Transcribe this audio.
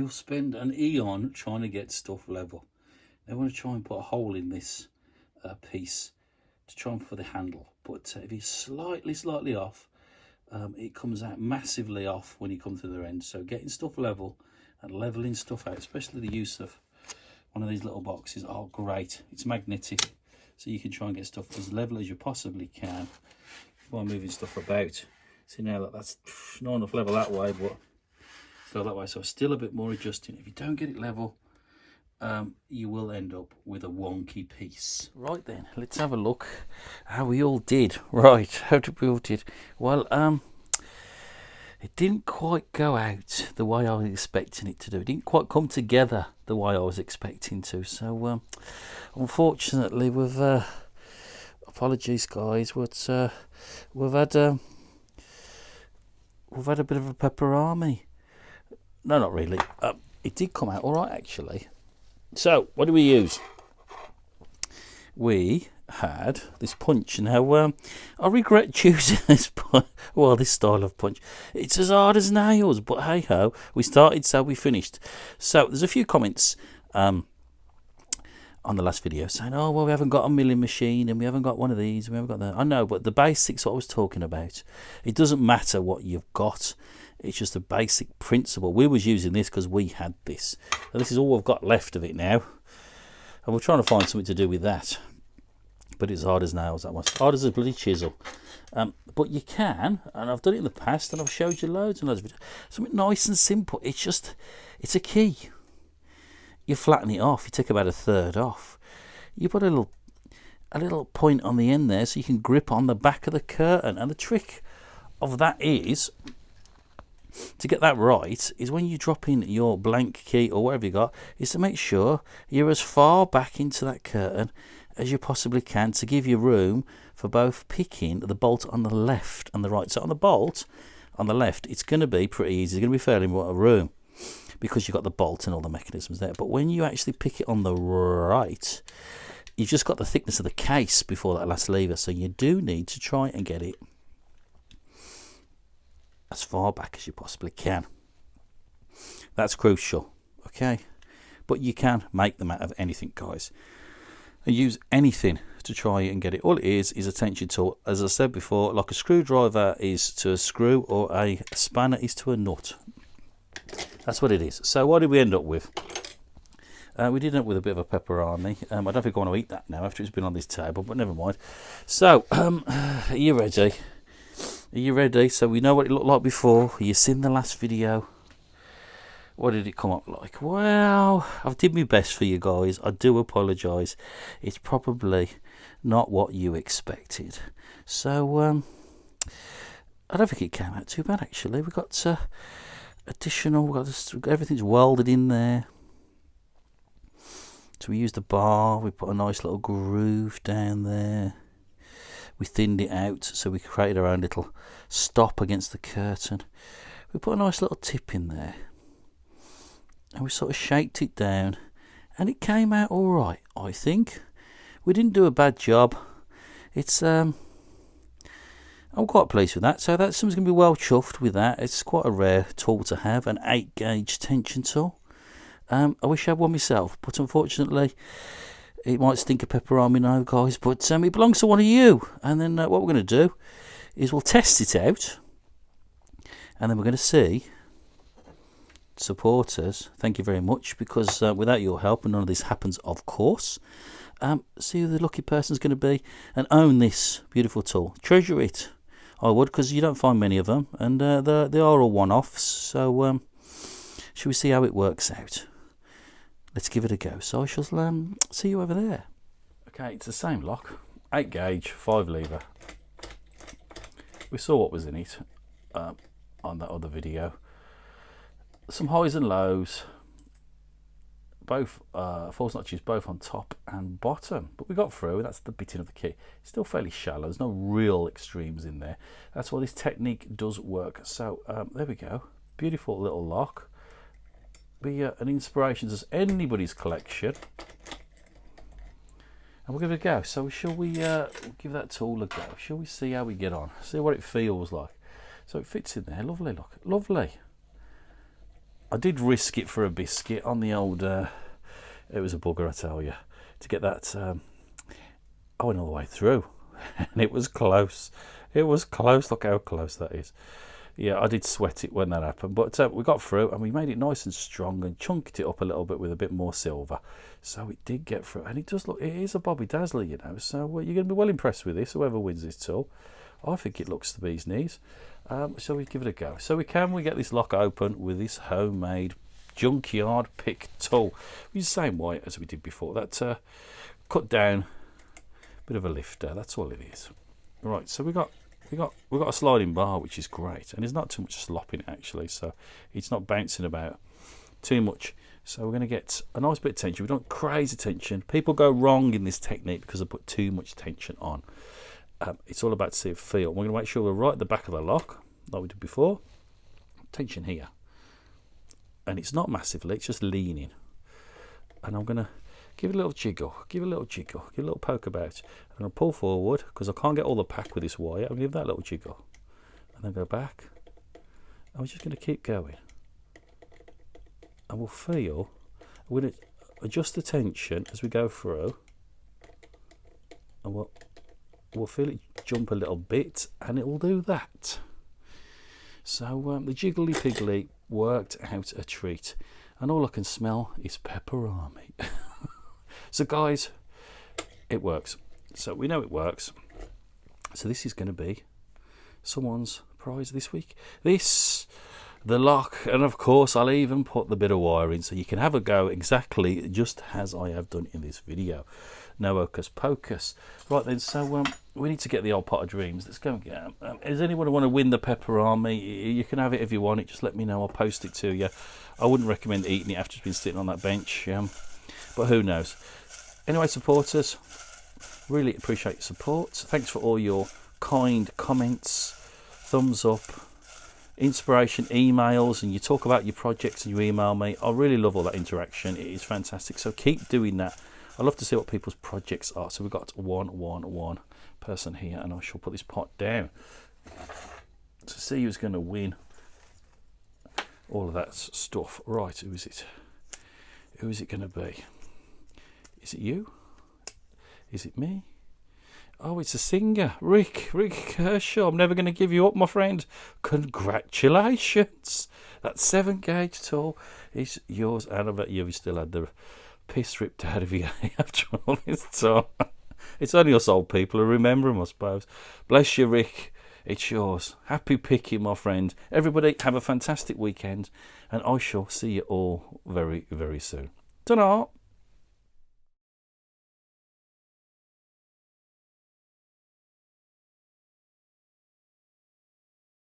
you'll spend an eon trying to get stuff level. They want to try and put a hole in this piece to try and for the handle, but if you're slightly off, it comes out massively off when you come to the end. So getting stuff level and leveling stuff out, especially the use of one of these little boxes, are great. It's magnetic, so you can try and get stuff as level as you possibly can by moving stuff about. See now that that's not enough level that way, but still that way, so still a bit more adjusting. If you don't get it level, you will end up with a wonky piece. Right then, let's have a look how we all did. Right, how did we all did? Well, it didn't quite go out the way I was expecting it to do. It didn't quite come together the way I was expecting to. So, unfortunately, we've apologies, guys, but we've had a bit of a pepperami. No, not really. It did come out all right, actually. So, what do we use? We had this punch. Now, I regret choosing this this style of punch. It's as hard as nails, but hey ho, we started, so we finished. So, there's a few comments on the last video saying, oh, well, we haven't got a milling machine, and we haven't got one of these, and we haven't got that. I know, but the basics, what I was talking about, it doesn't matter what you've got. It's just a basic principle. We was using this because we had this. So this is all we've got left of it now. And we're trying to find something to do with that. But it's hard as nails, that one. Hard as a bloody chisel. But you can, and I've done it in the past, and I've showed you loads and loads of videos. Something nice and simple. It's a key. You flatten it off. You take about a third off. You put a little point on the end there so you can grip on the back of the curtain. And the trick of that is, to get that right, is when you drop in your blank key or whatever you got, is to make sure you're as far back into that curtain as you possibly can to give you room for both picking the bolt on the left and the right. So on the bolt on the left, it's going to be pretty easy. It's going to be fairly much room because you've got the bolt and all the mechanisms there. But when you actually pick it on the right, you've just got the thickness of the case before that last lever. So you do need to try and get it as far back as you possibly can. That's crucial, okay? But you can make them out of anything, guys, and use anything to try and get it. All it is a tension tool, as I said before, like a screwdriver is to a screw or a spanner is to a nut. That's what it is. So what did we end up with? We did end up with a bit of a pepperoni. I don't think I want to eat that now after it's been on this table, but never mind. So, are you ready? Are you ready? So we know what it looked like before. You've seen the last video. What did it come up like? Well, I've did my best for you guys. I do apologise. It's probably not what you expected. So, I don't think it came out too bad, actually. We've got additional, everything's welded in there. So we used a bar. We put a nice little groove down there. We thinned it out, so we created our own little stop against the curtain. We put a nice little tip in there, and we sort of shaped it down, and it came out all right, I think. We didn't do a bad job. It's I'm quite pleased with that. So someone's going to be well chuffed with that. It's quite a rare tool to have, an 8-gauge tension tool. I wish I had one myself, but unfortunately, it might stink of pepperoni now, guys, but it belongs to one of you. And then what we're going to do is we'll test it out, and then we're going to see supporters. Thank you very much, because without your help, and none of this happens, of course. See who the lucky person's going to be and own this beautiful tool. Treasure it, I would, because you don't find many of them, and they are all one-offs. So shall we see how it works out? Let's give it a go. So I shall see you over there. Okay, it's the same lock. 8-gauge, 5-lever. We saw what was in it on that other video. Some highs and lows. Both false notches, both on top and bottom. But we got through. That's the bitting of the key. It's still fairly shallow. There's no real extremes in there. That's why this technique does work. So there we go. Beautiful little lock. Be an inspiration to anybody's collection, and we'll give it a go. So shall we give that tool a go? Shall we see how we get on, see what it feels like? So it fits in there. Lovely, look, lovely. I did risk it for a biscuit on the old, it was a bugger, I tell you, to get that, I went all the way through, and it was close. It was close, look how close that is. Yeah, I did sweat it when that happened, but we got through, and we made it nice and strong, and chunked it up a little bit with a bit more silver. So it did get through, and it does look, it is a Bobby Dazzler, you know, so you're going to be well impressed with this, whoever wins this tool. I think it looks the bee's knees. So we give it a go. So we get this lock open with this homemade junkyard pick tool. We use the same way as we did before. That cut down, bit of a lifter. That's all it is. Right. So we got a sliding bar, which is great, and there's not too much slop in it actually, so it's not bouncing about too much. So we're going to get a nice bit of tension. We don't want crazy tension. People go wrong in this technique because they put too much tension on. It's all about see feel. We're going to make sure we're right at the back of the lock, like we did before. Tension here, and it's not massively, it's just leaning. And I'm going to give it a little jiggle, give it a little poke about. I'm going to pull forward because I can't get all the pack with this wire. I'm going to give that little jiggle, and then go back. And we're just going to keep going, and we'll feel. We're going to adjust the tension as we go through, and we'll feel it jump a little bit, and it will do that. So the jiggly piggly worked out a treat, and all I can smell is pepperami. So guys, it works. So we know it works. So this is going to be someone's prize this week. The lock, and of course I'll even put the bit of wire in so you can have a go exactly just as I have done in this video. No hocus pocus. Right then, so we need to get the old pot of dreams. Let's go and get does anyone want to win the pepperami? You can have it if you want it, just let me know, I'll post it to you. I wouldn't recommend eating it after it's been sitting on that bench, but who knows. Anyway, supporters, really appreciate your support. Thanks for all your kind comments, thumbs up, inspiration, emails, and you talk about your projects and you email me. I really love all that interaction. It is fantastic, so keep doing that. I love to see what people's projects are. So we've got one person here, and I shall put this pot down to see who's going to win all of that stuff. Right, who is it? Who is it going to be? Is it you? Is it me? Oh, it's a singer, Rick Kershaw. I'm never going to give you up, my friend. Congratulations. That 7-gauge tool is yours, and I bet you've still had the piss ripped out of you after all this time. It's only us old people who remember them, I suppose. Bless you, Rick. It's yours. Happy picking, my friend. Everybody, have a fantastic weekend, and I shall see you all very, very soon. Ta-da!